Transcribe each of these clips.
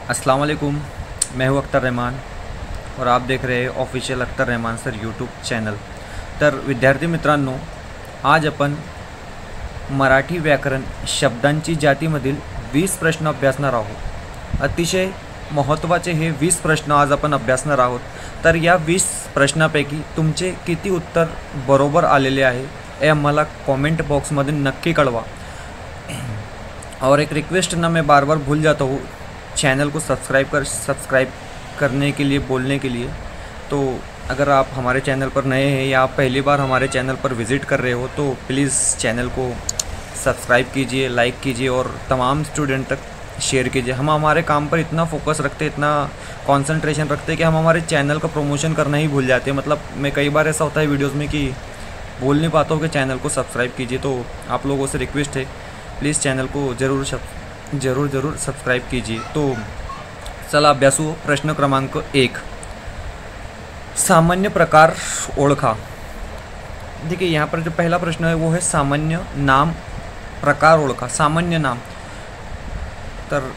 अस्सलाम वालेकुम। मैं हूं अख्तर रहमान और आप देख रहे हैं official Akhtar Rahman sir YouTube channel. तर विद्यार्थी मित्रांनो, आज आपण मराठी व्याकरण शब्दांची जातीमधील 20 प्रश्न अभ्यासणार आहोत। अतिशय महत्त्वाचे हे 20 प्रश्न आज आपण अभ्यासणार आहोत। तर या 20 प्रश्नापैकी तुमचे किती उत्तर बरोबर आलेले आहे हे आम्हाला कमेंट बॉक्समध्ये नक्की कळवा। और एक रिक्वेस्ट ना, मैं बार बार भूल जाता हूँ चैनल को सब्सक्राइब करने के लिए, बोलने के लिए। तो अगर आप हमारे चैनल पर नए हैं या आप पहली बार हमारे चैनल पर विज़िट कर रहे हो तो प्लीज़ चैनल को सब्सक्राइब कीजिए, लाइक कीजिए और तमाम स्टूडेंट तक शेयर कीजिए। हम हमारे काम पर इतना फोकस रखते, इतना कंसंट्रेशन रखते कि हम हमारे चैनल का प्रमोशन करना ही भूल जाते हैं। मतलब मैं कई बार ऐसा होता है वीडियोज़ में कि बोल नहीं पाता हूँ कि चैनल को सब्सक्राइब कीजिए। तो आप लोगों से रिक्वेस्ट है, प्लीज़ चैनल को ज़रूर सब्सक्राइब कीजिए। तो चला अभ्यासू। प्रश्न क्रमांक 1, सामान्य प्रकार ओळखा। देखिए यहाँ पर जो पहला प्रश्न है वो है सामान्य नाम प्रकार ओळखा। सामान्य नाम, तर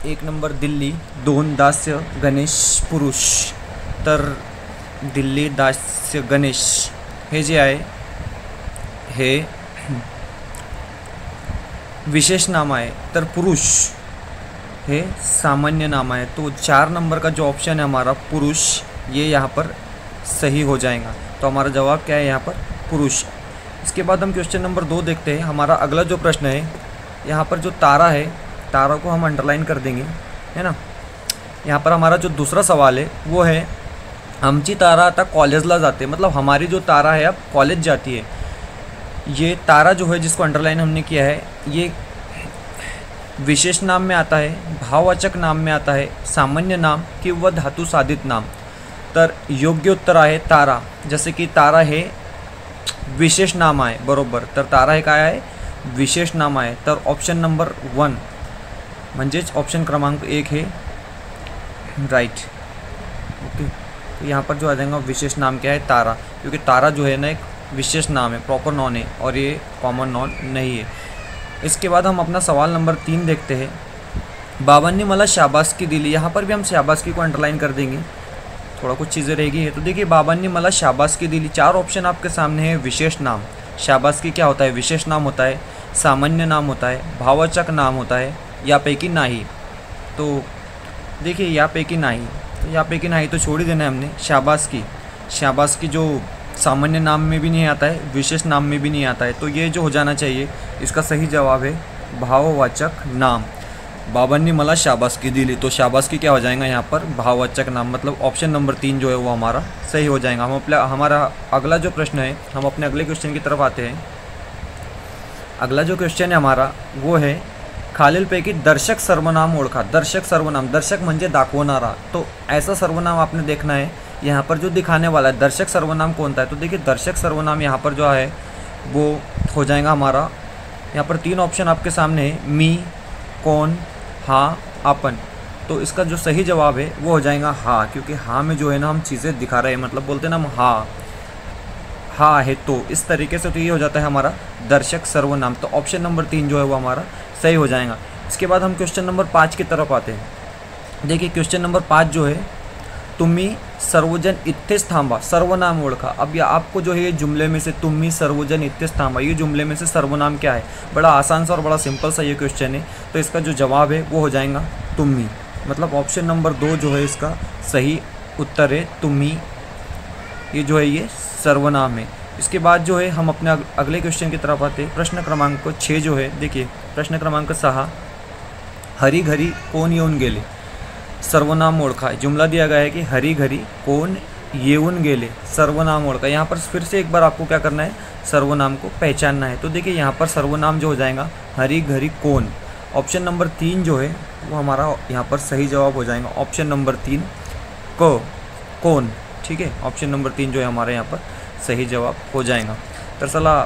1 नंबर दिल्ली, 2 दास्य गणेश पुरुष। तर दिल्ली, दास्य, गणेश हे जे आहे हे विशेष नाम आहे, तर पुरुष हे सामान्य नाम है। तो 4 नंबर का जो ऑप्शन है हमारा पुरुष, ये यहाँ पर सही हो जाएगा। तो हमारा जवाब क्या है यहाँ पर? पुरुष। इसके बाद हम क्वेश्चन नंबर 2 देखते हैं। हमारा अगला जो प्रश्न है, यहाँ पर जो तारा है, तारा को हम अंडरलाइन कर देंगे, है ना। यहाँ पर हमारा जो दूसरा सवाल है वो है, आमची तारा आता कॉलेजला जाते, मतलब हमारी जो तारा है अब कॉलेज जाती है। ये तारा जो है जिसको अंडरलाइन हमने किया है, ये विशेष नाम में आता है, भाववाचक नाम में आता है, सामान्य नाम किंवा धातु साधित नाम। तर योग्य उत्तर आहे तारा। जसे की तारा हे विशेष नाम आहे, बरोबर। तर तारा हे काय आहे? विशेष नाम आहे। तर ऑप्शन नंबर 1 म्हणजेच ऑप्शन क्रमांक 1 है राइट। ओके, तो यहाँ पर जो आ जाएगा विशेष नाम क्या है? तारा। क्योंकि तारा जो है ना एक विशेष नाम है, प्रॉपर नॉन है और ये कॉमन नॉन नहीं है। इसके बाद हम अपना सवाल नंबर 3 देखते हैं। बाबांनी मला शाबासकी दिली। यहाँ पर भी हम शाबासकी को अंडरलाइन कर देंगे, थोड़ा कुछ चीज़ें रहेगी है। तो देखिए, बाबांनी मला शाबासकी दिली, 4 ऑप्शन आपके सामने है। विशेष नाम, शाबासकी क्या होता है? विशेष नाम होता है, सामान्य नाम होता है, भाववाचक नाम होता है, या पैकी नाही। तो देखिए या पैकी नहीं, तो या पैकी नहीं तो छोड़ ही देना है हमने। शाबासकी जो सामान्य नाम में भी नहीं आता है, विशेष नाम में भी नहीं आता है, तो ये जो हो जाना चाहिए, इसका सही जवाब है भाववाचक नाम। बाबांनी मला शाबासकी दिली, तो शाबासकी क्या हो जाएगा यहाँ पर? भाववाचक नाम। मतलब ऑप्शन नंबर 3 जो है वो हमारा सही हो जाएगा। हमारा अगला जो प्रश्न है, हम अपने अगले क्वेश्चन की तरफ आते हैं। अगला जो क्वेश्चन है हमारा वो है, खालीलपैकी दर्शक सर्वनाम ओळखा। दर्शक सर्वनाम, दर्शक म्हणजे दाखवणारा। तो ऐसा सर्वनाम आपने देखना है यहाँ पर जो दिखाने वाला है। दर्शक सर्वनाम कौन सा है? तो देखिए, दर्शक सर्वनाम यहाँ पर जो है वो हो जाएगा हमारा, यहाँ पर 3 ऑप्शन आपके सामने है, मी, कौन, हाँ, अपन। तो इसका जो सही जवाब है वो हो जाएगा हाँ। क्योंकि हाँ में जो है ना हम चीज़ें दिखा रहे हैं, मतलब बोलते हैं ना हम हाँ है, तो इस तरीके से तो ये हो जाता है हमारा दर्शक सर्वनाम। तो ऑप्शन नंबर 3 जो है वो हमारा सही हो जाएगा। इसके बाद हम क्वेश्चन नंबर 5 की तरफ आते हैं। देखिए, क्वेश्चन नंबर 5 जो है, तुम्ही सर्वजन इत्थेच थांबा, सर्वनाम ओळखा। अब ये आपको जो है ये जुमले में से तुम्ही सर्वजन इत्थेच थांबा, ये जुमले में से सर्वनाम क्या है? बड़ा आसान सा और बड़ा सिंपल सा ये क्वेश्चन है। तो इसका जो जवाब है वो हो जाएगा तुम्ही। मतलब ऑप्शन नंबर 2 जो है इसका सही उत्तर है तुम्ही। ये जो है ये सर्वनाम है। इसके बाद जो है हम अपने अगले क्वेश्चन की तरफ आते हैं। प्रश्न क्रमांक 6 जो है, देखिए प्रश्न क्रमांक 6, हरी घरी कोण येऊन गेले। सर्वनाम ओळखा। जुमला दिया गया है कि हरी घरी कोण येऊन गेले, सर्वनाम ओळखा। यहाँ पर फिर से एक बार आपको क्या करना है? सर्वनाम को पहचानना है। तो देखिए यहाँ पर सर्वनाम जो हो जाएगा हरी घरी कोण। ऑप्शन नंबर 3 जो है वो हमारा यहाँ पर सही जवाब हो जाएगा। ऑप्शन नंबर 3 कौन, ठीक है। ऑप्शन नंबर 3 जो है हमारे यहाँ पर सही जवाब हो जाएगा। तर चला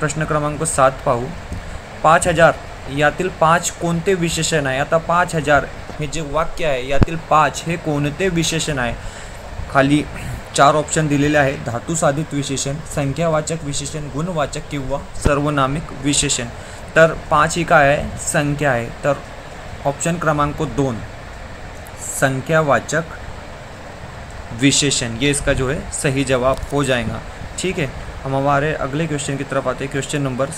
प्रश्न क्रमांक 7 पाहू। 5000 यातील 5 कोणते विशेषण आहे? आता 5000 हे जे वाक्य आहे यातील 5 हे कोणते विशेषण आहे? खाली 4 ऑप्शन दिलेले आहे, धातु साधित विशेषण, संख्यावाचक विशेषण, गुणवाचक किंवा सर्वनामिक विशेषण। तर 5 ही काय आहे? संख्या आहे। तर ऑप्शन क्रमांक 2 संख्यावाचक विशेषण, ये इसका जो है सही जवाब हो जाएगा। ठीक है, हम हमारे अगले क्वेश्चन की तरफ आते हैं। क्वेश्चन नंबर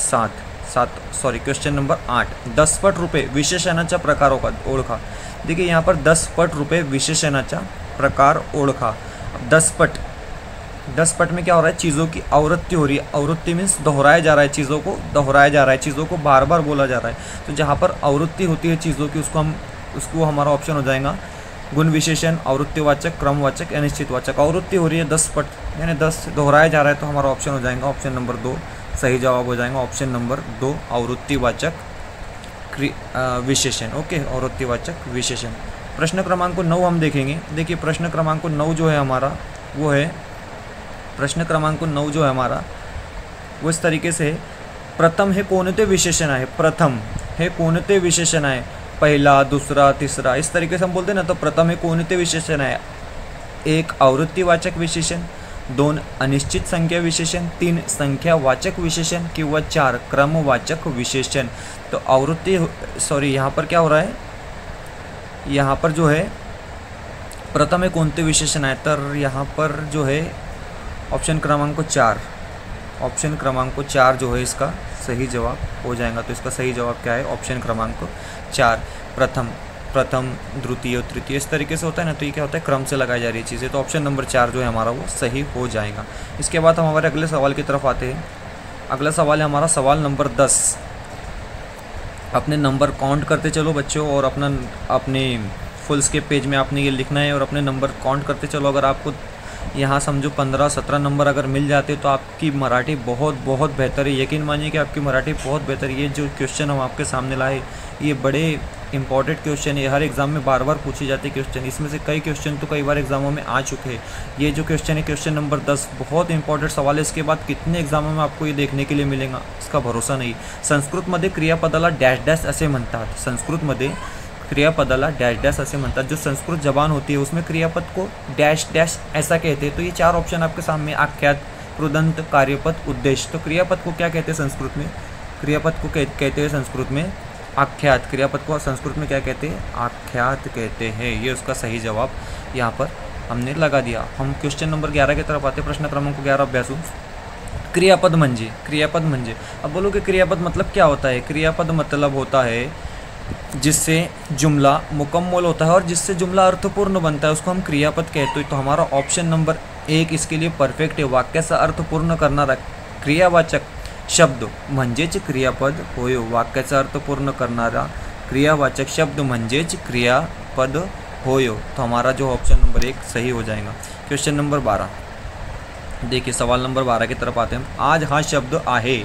8 10 रुपये विशेषणाचा प्रकार ओळखा। देखिए यहाँ पर 10 रुपये विशेषणाचा प्रकार ओळखा। अब 10 में क्या हो रहा है, चीज़ों की आवृत्ति हो रही है। आवृत्ति मीन्स दोहराया जा रहा है, चीज़ों को दोहराया जा रहा है, चीज़ों को बार बार बोला जा रहा है। तो जहाँ पर आवृत्ति होती है चीज़ों की उसको हमारा ऑप्शन हो जाएगा गुण विशेषण, आवृत्तिवाचक, क्रमवाचक या निश्चितवाचक। आवृत्ति हो रही है 10 यानी 10 दोहराया जा रहा है, तो हमारा ऑप्शन हो जाएगा ऑप्शन नंबर 2 सही जवाब हो जाएगा। ऑप्शन नंबर 2 आवृत्तिवाचक विशेषण। ओके, आवृत्तिवाचक विशेषण। प्रश्न क्रमांक 9 हम देखेंगे। देखिए प्रश्न क्रमांक 9 जो है हमारा वो है, प्रश्न क्रमांक 9 जो है हमारा वो इस तरीके से है, प्रथम हे कोणते विशेषण आहे। प्रथम हे कोणते विशेषण आहे, पहला, दूसरा, तीसरा, इस तरीके से हम बोलते हैं ना। तो प्रथम हे कोणते विशेषण आहे, 1 आवृत्तिवाचक विशेषण, 2 अनिश्चित संख्या विशेषण, 3 संख्यावाचक विशेषण किंवा 4 क्रमवाचक विशेषण। तो यहाँ पर क्या हो रहा है, यहाँ पर जो है प्रथम हे कोणते विशेषण आहे, तर यहाँ पर जो है ऑप्शन क्रमांक 4 जो है इसका सही जवाब हो जाएगा। तो इसका सही जवाब क्या है, ऑप्शन क्रमांक 4 प्रथम द्वितीय तृतीय, इस तरीके से होता है ना। तो ये क्या होता है, क्रम से लगाई जा रही है चीज़ें। तो ऑप्शन नंबर 4 जो है हमारा वो सही हो जाएगा। इसके बाद हम हमारे अगले सवाल की तरफ आते हैं। अगला सवाल है हमारा सवाल नंबर 10। अपने नंबर काउंट करते चलो बच्चों, और अपने फुल स्केप पेज में आपने ये लिखना है और अपने नंबर काउंट करते चलो। अगर आपको यहाँ समझो 15-17 नंबर अगर मिल जाते तो आपकी मराठी बहुत बेहतर है। यकीन मानिए कि आपकी मराठी बहुत बेहतर है। ये जो क्वेश्चन हम आपके सामने लाए ये बड़े इंपॉर्टेंट क्वेश्चन है, हर एग्ज़ाम में बार बार पूछे जाते क्वेश्चन। इसमें से कई क्वेश्चन तो कई बार एग्जामों में आ चुके हैं। ये जो क्वेश्चन है क्वेश्चन नंबर 10 बहुत इंपॉर्टेंट सवाल है। इसके बाद कितने एग्जामों में आपको ये देखने के लिए मिलेगा इसका भरोसा नहीं। संस्कृतमध्ये क्रियापदाला डॅश डॅश असे म्हणतात। संस्कृतमध्ये क्रियापदाला डैश डैश ऐसे म्हणतात। जो संस्कृत जबान होती है उसमें क्रियापद को डैश डैश ऐसा कहते हैं। तो ये 4 ऑप्शन आपके सामने, आख्यात, कृदंत, कार्यपद, उद्देश्य। तो क्रियापद को क्या कहते हैं संस्कृत में, क्रियापद को कहते हैं संस्कृत में आख्यात। क्रियापद को संस्कृत में क्या कहते हैं, आख्यात कहते हैं। ये उसका सही जवाब यहाँ पर हमने लगा दिया। हम क्वेश्चन नंबर 11 की तरफ आते हैं। प्रश्न क्रमांक 11 अभ्यासू। क्रियापद म्हणजे अब बोलो कि क्रियापद मतलब क्या होता है। क्रियापद मतलब होता है जिससे जुमला मुकम्मल होता है और जिससे जुमला अर्थपूर्ण बनता है, उसको हम क्रियापद कहते हैं। तो हमारा ऑप्शन नंबर 1 इसके लिए परफेक्ट है। वाक्याचा अर्थ पूर्ण करणारा क्रियावाचक शब्द म्हणजेच क्रियापद होय। वाक्याचा अर्थ पूर्ण करणारा क्रियावाचक शब्द म्हणजेच क्रियापद होय। तो हमारा जो ऑप्शन नंबर 1 सही हो जाएगा। क्वेश्चन नंबर 12 देखिए, सवाल नंबर 12 की तरफ आते हैं। आज हा शब्द आहे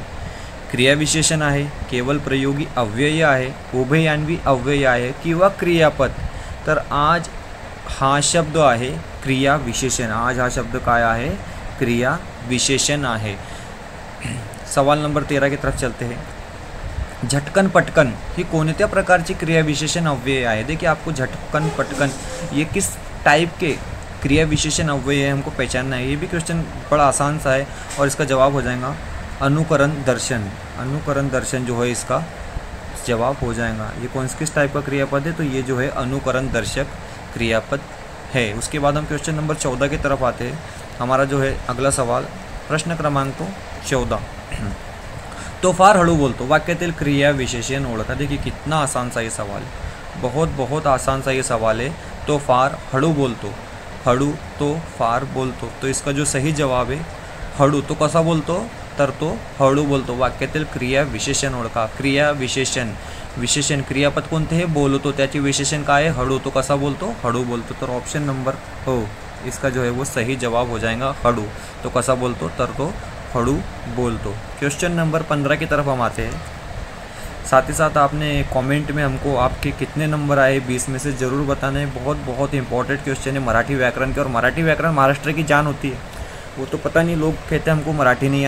क्रियाविशेषण आहे, केवल प्रयोगी अव्यय आहे, उभययान्वी अव्यय आहे किंवा क्रियापद। तर आज हा शब्द आहे क्रियाविशेषण। आज हा शब्द काय आहे, क्रियाविशेषण आहे। सवाल नंबर 13 की तरफ चलते हैं। झटकन पटकन ही कोणत्या प्रकारची क्रियाविशेषण अव्यय आहे। देखिए आपको झटकन पटकन ये किस टाइप के क्रियाविशेषण अव्यय है हमको पहचानना है। ये भी क्वेश्चन बड़ा आसान सा है और इसका जवाब हो जाएगा अनुकरण दर्शन। अनुकरण दर्शन जो है इसका जवाब हो जाएगा। ये किस टाइप का क्रियापद है, तो ये जो है अनुकरण दर्शक क्रियापद है। उसके बाद हम क्वेश्चन नंबर 14 की तरफ आते हैं। हमारा जो है अगला सवाल प्रश्न क्रमांक 14। तो फार हळू बोलतो वाक्यातील क्रियाविशेषण ओळखा। देखिए कितना आसान सा ये सवाल है, बहुत आसान सा ये सवाल है। तो फार हळू बोलतो, हळू तो फार बोलतो। तो इसका जो सही जवाब है हळू तो कसा बोलतो, तर तो हळू बोलतो। वाक्यातील क्रियाविशेषण ओळखा। विशेषण क्रियापद कोणते हे, बोलतो, त्याचे विशेषण काय आहे, हळू। तो कसा बोलतो, हळू बोलतो। तर ऑप्शन नंबर इसका जो है वो सही जवाब हो जाएगा हळू। तो कसा बोलतो, तर तो हळू बोलतो। क्वेश्चन नंबर 15 की तरफ हम आते हैं। साथ ही साथ आपने कमेंट में हमको आपके कितने नंबर आए 20 में से ज़रूर बताना है। बहुत इंपॉर्टेंट क्वेश्चन है मराठी व्याकरण के, और मराठी व्याकरण महाराष्ट्र की जान होती है। वो तो पता नहीं, लोग कहते हैं हमको मराठी नहीं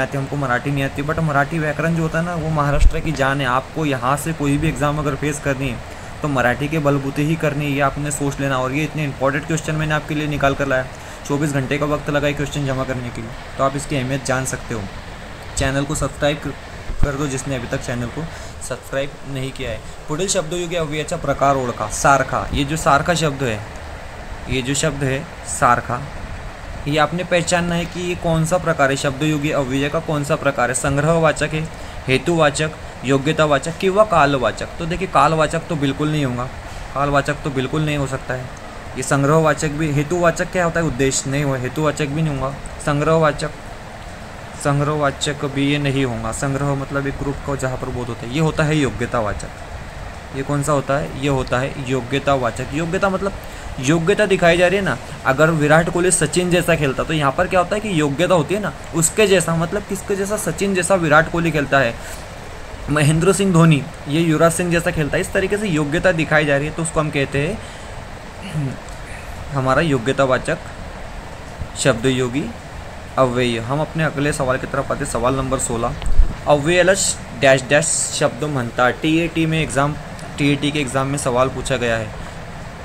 आती, बट मराठी व्याकरण जो होता है ना वो महाराष्ट्र की जान है। आपको यहाँ से कोई भी एग्ज़ाम अगर फेस करनी है तो मराठी के बलबूते ही करनी है, ये आपने सोच लेना। और ये इतने इंपॉर्टेंट क्वेश्चन मैंने आपके लिए निकाल कर लाया। 24 घंटे का वक्त लगा ये क्वेश्चन जमा करने के लिए, तो आप इसकी अहमियत जान सकते हो। चैनल को सब्सक्राइब कर दो जिसने अभी तक चॅनल को सबस्क्राईब नाही किया है। पुढील शब्दयोगी अव्ययाचा प्रकार ओळखा। सारखा, ये जो सारखा शब्द है, ये जो शब्द है सारखा, ये आपने पहचानना है कि ये कौन सा प्रकार है, शब्दयोगी अव्यय का कौन सा प्रकार है। संग्रहवाचक है, हेतुवाचक, योग्यतावाचक किंवा कालवाचक। तो देखिए कालवाचक तो बिल्कुल नहीं होगा, कालवाचक तो बिल्कुल नहीं हो सकता है। ये संग्रहवाचक भी, हेतुवाचक क्या होता है, उद्देश्य नहीं हो, हेतुवाचक भी नहीं होगा। संग्रहवाचक भी ये नहीं होगा। संग्रह मतलब एक ग्रुप का जहाँ पर बोध होता है। ये होता है योग्यतावाचक। ये कौन सा होता है, ये होता है योग्यतावाचक। योग्यता मतलब योग्यता दिखाई जा रही है ना। अगर विराट कोहली सचिन जैसा खेलता तो यहाँ पर क्या होता है कि योग्यता होती है ना उसके जैसा, मतलब किसके जैसा, सचिन जैसा विराट कोहली खेलता है, महेंद्र सिंह धोनी ये युवराज सिंह जैसा खेलता है, इस तरीके से योग्यता दिखाई जा रही है तो उसको हम कहते हैं हमारा योग्यतावाचक शब्दयोगी अव्यय। हम अपने अगले सवाल की तरफ आते, सवाल नंबर 16। अव्ययालाच डैश डैश शब्द म्हणतात। टीएटी के एग्ज़ाम में सवाल पूछा गया है।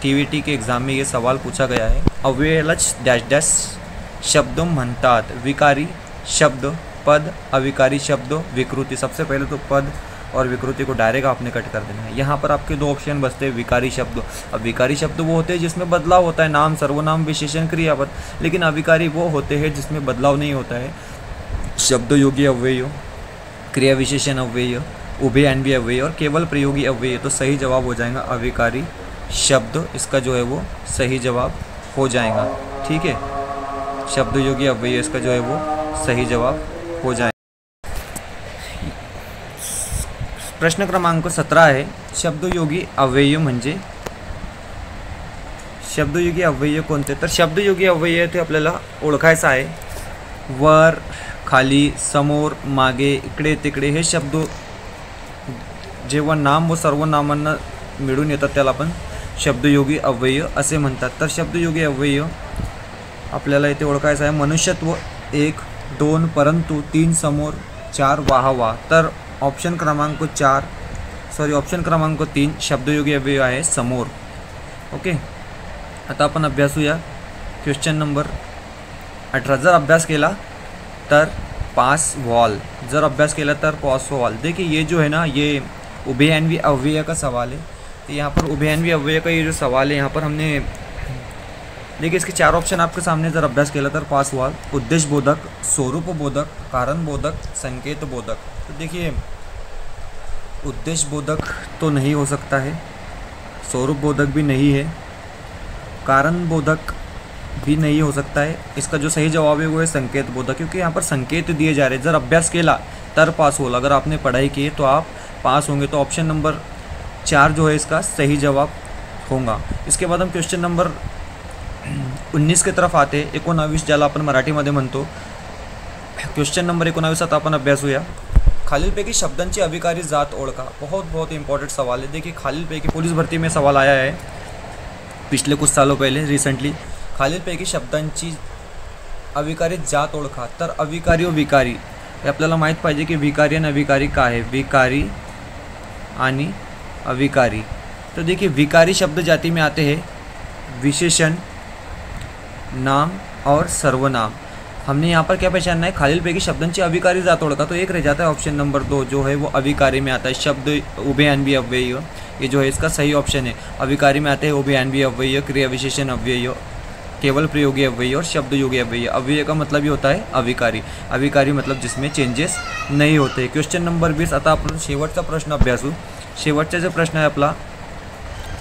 टीवीटी के एग्ज़ाम में ये सवाल पूछा गया है। अव्ययालाच डैश डैश शब्द म्हणतात। विकारी शब्द, पद, अविकारी शब्द, विकृति। सबसे पहले तो पद और विकृति को डायरेक्ट आपने कट कर देना है। यहाँ पर आपके दो ऑप्शन बचते हैं, विकारी शब्द। अब विकारी शब्द वो होते हैं जिसमें बदलाव होता है, नाम, सर्वनाम, विशेषण, क्रियापद। लेकिन अविकारी वो होते हैं जिसमें बदलाव नहीं होता है। शब्दयोगी अव्यय, क्रिया विशेषण अव्यय, उभयन्वी अव्यय और केवल प्रयोगी अव्यय। तो सही जवाब हो जाएगा अविकारी शब्द, इसका जो है वो सही जवाब हो जाएगा। ठीक है, शब्दयोगी अव्यय इसका जो है वो सही जवाब हो जाएगा। प्रश्न क्रमांक 17 आहे, शब्दयोगी अव्यय म्हणजे, शब्दयोगी अव्यय कोणते, तर शब्दयोगी अव्यय ते आपल्याला ओळखायचं आहे। वर, खाली, समोर, मागे, इकडे, तिकडे हे शब्द जेव्हा नाम व सर्वनामांना मिळून येतात त्याला आपण शब्दयोगी अव्यय असे म्हणतात। तर शब्दयोगी अव्यय आपल्याला इथे ओळखायचं आहे। मनुष्यत्व 1, 2, परंतु, 3, समोर, 4, वाहवा। तर ऑप्शन क्रमांक 3 शब्दयोगी अव्यय आहे समोर। ओके, आता आपण अभ्यासूया क्वेश्चन नंबर 18। जर अभ्यास केला तर पास व्हाल, जर अभ्यास केला तर पास व्हाल। देखिए ये जो है ना, ये उभयन्वी अव्यय का सवाल है। तो यहाँ पर उभयन्वी अव्यय का ये जो सवाल है, यहाँ पर हमने देखिए इसके 4 ऑप्शन आपके सामने। जर अभ्यास केला तर पास व्हाल, उद्देश्य बोधक, स्वरूप बोधक, कारण बोधक, संकेत बोधक। तो देखिए उद्देश्य बोधक तो नहीं हो सकता है, स्वरूप बोधक भी नहीं है, कारण बोधक भी नहीं हो सकता है। इसका जो सही जवाब है वो है संकेत बोधक, क्योंकि यहाँ पर संकेत दिए जा रहे हैं। जर अभ्यास केला तर पास होगा, अगर आपने पढ़ाई की तो आप पास होंगे। तो ऑप्शन नंबर 4 जो है इसका सही जवाब होगा। इसके बाद हम क्वेश्चन नंबर 19 की तरफ आते, 19 ज्याला आपण मराठीमध्ये म्हणतो। क्वेश्चन नंबर 19 आता आपण अभ्यासूया। खालीलपैकी शब्दांची अविकारी जात ओळखा। बहुत इंपॉर्टेंट सवाल है। देखिए खालीलपैकी पुलिस भर्ती में सवाल आया है पिछले कुछ सालों पहले, रिसेंटली। खालीलपैकी शब्दांची अविकारी जात ओळखा। तर अविकारी व विकारी हे आपल्याला माहीत पाहिजे की विकारी आणि अविकारी काय आहे, विकारी आणि अविकारी। तो देखिए विकारी शब्द जाति में आते हैं विशेषण, नाम और सर्वनाम। हमने यहाँ पर क्या पहचानना है, खालीलपैकी शब्दांची अविकारी जात ओळखा। तो एक रह जाता है ऑप्शन नंबर 2 जो है वो अविकारी में आता है, शब्द उभयन्वी अव्यय। ये जो है इसका सही ऑप्शन है। अविकारी में आते हैं उभयन्वी अव्यय, क्रिया विशेषण अव्यय, केवल प्रयोगी अव्यय और शब्दयोगी अव्यय। अव्यय का मतलब ये होता है अविकारी। अविकारी मतलब जिसमें चेंजेस नहीं होते। क्वेश्चन नंबर 20 आता आपण शेवटचा प्रश्न अभ्यासू। शेवटचा जो प्रश्न आहे आपला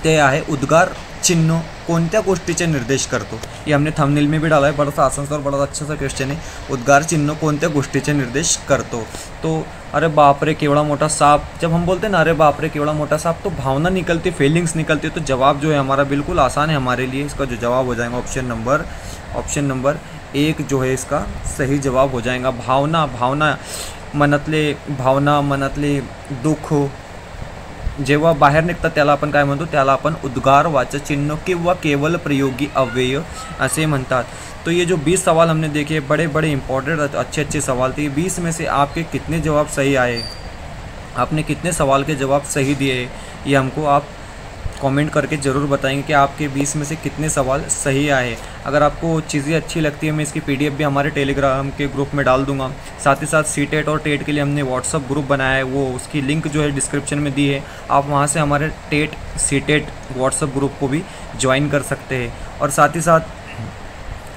ते आहे, उद्गार चिन्ह कोणत्या गोष्टीचे निर्देश करतो। ये हमने थंबनेल में भी डाला है, बड़ा सा आसान और बड़ा अच्छा सा क्वेश्चन है। उद्गार चिन्ह कोणत्या गोष्टीचे निर्देश करतो। तो अरे बाप रे केवड़ा मोटा सांप, जब हम बोलते हैं ना अरे बाप रे केवड़ा मोटा सांप, तो भावना निकलती, फीलिंग्स निकलती है। तो जवाब जो है हमारा बिल्कुल आसान है हमारे लिए। इसका जो जवाब हो जाएगा ऑप्शन नंबर 1 जो है इसका सही जवाब हो जाएगा। भावना मनातले दुःख जेव्हा बाहेर निघतात त्याला आपण काय म्हणतो, त्याला आपण उद्गारवाचक चिन्ह किंवा केवल प्रयोगी अव्यय असे म्हणतात। तो ये जो 20 सवाल हमने देखे, बड़े इंपॉर्टेंट अच्छे सवाल थे। 20 में से आपके कितने जवाब सही आए, आपने कितने सवाल के जवाब सही दिए, ये हमको आप कमेंट करके ज़रूर बताएंगे कि आपके 20 में से कितने सवाल सही आए। अगर आपको चीज़ें अच्छी लगती है, मैं इसकी पीडीएफ भी हमारे टेलीग्राम के ग्रुप में डाल दूंगा। साथ ही साथ सीटेट और टेट के लिए हमने व्हाट्सअप ग्रुप बनाया है, वो उसकी लिंक जो है डिस्क्रिप्शन में दी है। आप वहाँ से हमारे टेट सीटेट व्हाट्सअप ग्रुप को भी ज्वाइन कर सकते हैं। और साथ ही साथ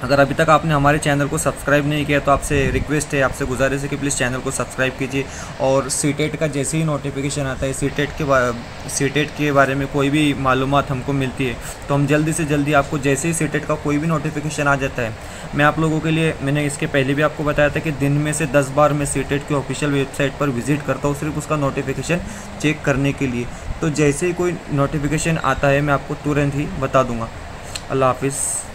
अगर अभी तक आपने हमारे चैनल को सब्सक्राइब नहीं किया तो आपसे रिक्वेस्ट है, आपसे गुजारिश है कि प्लीज़ चैनल को सब्सक्राइब कीजिए। और सीटेट का जैसे ही नोटिफिकेशन आता है, सीटेट के बारे में कोई भी मालूमात हमको मिलती है तो हम जल्दी से जल्दी आपको, जैसे ही सीटेट का कोई भी नोटिफिकेशन आ जाता है, मैं आप लोगों के लिए, मैंने इसके पहले भी आपको बताया था कि दिन में से 10 बार मैं सीटेट की ऑफिशियल वेबसाइट पर विजिट करता हूँ सिर्फ उसका नोटिफिकेशन चेक करने के लिए। तो जैसे ही कोई नोटिफिकेशन आता है मैं आपको तुरंत ही बता दूँगा। अल्लाह हाफिज़।